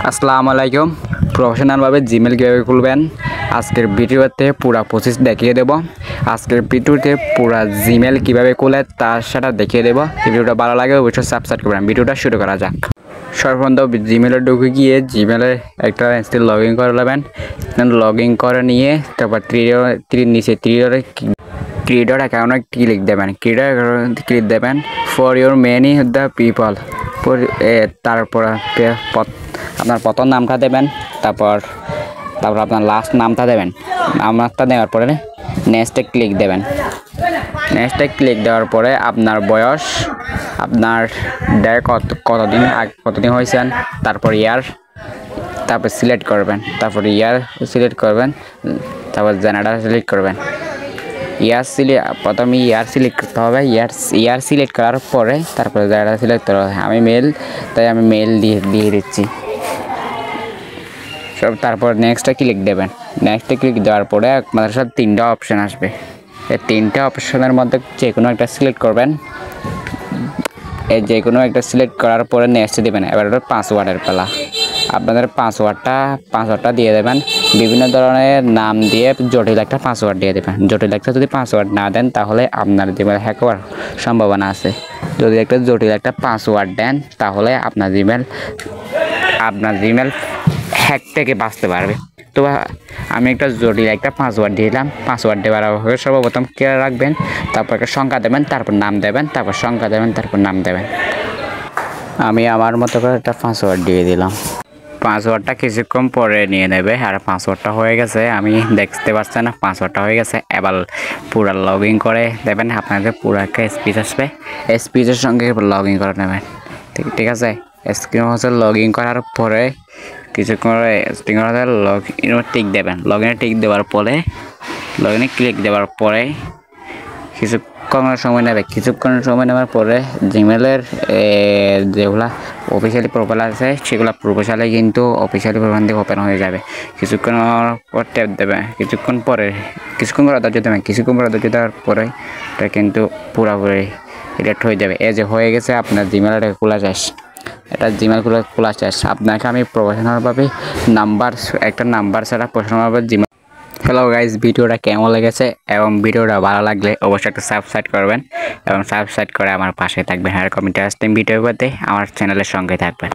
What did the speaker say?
আসসালামু আলাইকুম। প্রফেশনাল ভাবে জিমেল কিভাবে খুলবেন আজকের ভিডিওতে পুরো প্রসেস দেখিয়ে দেব। আজকের ভিডিওতে পুরো জিমেল কিভাবে খুলে তার সেটা দেখিয়ে দেব। ভিডিওটা ভালো লাগে অবশ্যই সাবস্ক্রাইব করবেন। ভিডিওটা শুরু করা যাক। সর্বপ্রথম জিমেলে ঢুকে গিয়ে জিমেলে একটা লগ ইন করে নেবেন। লগ ইন করে নিয়ে তারপর নিচে ক্রিয়েটর অ্যাকাউন্টে ক্লিক দেবেন। ক্লিক দেবেন for your many the people. তারপর আপনার প্রথম নামটা দেবেন, তারপর আপনার লাস্ট নামটা দেবেন। নামটা দেওয়ার পরে নেক্সটে ক্লিক দেবেন। নেক্সটে ক্লিক দেওয়ার পরে আপনার বয়স, আপনার কতদিন হয়েছেন, তারপর ইয়ার, তারপর সিলেক্ট করবেন। তারপর জেনারেল সিলেক্ট করবেন। প্রথমে ইয়ার সিলেক্ট করতে হবে। ইয়ার সিলেক্ট করার পরে তারপরে জেনারেল সিলেক্ট করতে হবে। আমি মেল, তাই আমি মেল দিয়ে দিচ্ছি সব। তারপর নেক্সটে ক্লিক দেবেন। নেক্সটে ক্লিক দেওয়ার পরে আপনাদের সাথে তিনটা অপশান আসবে। এই তিনটা অপশানের মধ্যে যে কোনো একটা সিলেক্ট করবেন। যে কোনো একটা সিলেক্ট করার পরে নেক্সট দেবেন। এবার পাসওয়ার্ডের পালা। আপনাদের পাসওয়ার্ডটা দিয়ে দেবেন। বিভিন্ন ধরনের নাম দিয়ে জটিল একটা পাসওয়ার্ড দিয়ে দেবেন। জটিল একটা যদি পাসওয়ার্ড না দেন তাহলে আপনার জিমেল হ্যাক হওয়ার সম্ভাবনা আছে। যদি একটা জটিল একটা পাসওয়ার্ড দেন তাহলে আপনার জিমেল হ্যাক থেকে বাঁচতে পারবে। তো আমি একটা জটিল একটা পাসওয়ার্ড দিলাম। পাসওয়ার্ড দেওয়ার আগে সর্বপ্রথম খেয়াল রাখবেন, তারপর একটা সংখ্যা দেবেন, তারপর নাম দেবেন, তারপর সংখ্যা দেবেন, তারপর নাম দেবেন। আমি আমার মতো করে একটা পাসওয়ার্ড দিয়ে দিলাম। পাসওয়ার্ডটা কিছুক্ষণ পরে নিয়ে নেবে। আর পাসওয়ার্ডটা হয়ে গেছে, আমি দেখতে পাচ্ছি না, পাসওয়ার্ডটা হয়ে গেছে। এবার পুরো লগ ইন করে দেবেন। আপনাদের পুরো একটা স্পিচ আসবে, স্পিচের সঙ্গে লগ ইন করে নেবেন। ঠিক আছে। স্ক্রিন হচ্ছে লগ ইন করার পরে কিছুক্ষণ লগ ইনে টিক দেবেন। লগ ইনে টিক দেওয়ার পরে লগ ইনে ক্লিক দেওয়ার পরে কিছুক্ষণ সময় নেওয়ার পরে জিমেলের যেগুলা অফিসিয়ালি প্রোফাইল আছে সেগুলো প্রোফাইলে কিন্তু অফিসিয়ালি প্রোফাইল থেকে ওপেন হয়ে যাবে। কিছুক্ষণ পর ট্যাপ দেবে। কিছুক্ষণ পরে ধৈর্য দেবেন। কিছুক্ষণ পরে ধৈর্য দেওয়ার পরে এটা কিন্তু পুরোপুরি রিলেক্ট হয়ে যাবে। এই যে হয়ে গেছে, আপনার জিমেলটা খোলা শেষ। এটা জিমেল খোলা শেষ। আপনাকে আমি প্রফেশনালভাবে একটা নাম্বার ছাড়া প্রফেশনালভাবে জিমেল। হ্যালো গাইজ, ভিডিওটা কেমন লেগেছে এবং ভিডিওটা ভালো লাগলে অবশ্যই একটা সাবস্ক্রাইব করবেন এবং সাবস্ক্রাইব করে আমার পাশে থাকবেন। আর ইন্টারেস্টিং ভিডিও পেতে আমার চ্যানেলের সঙ্গে থাকবেন।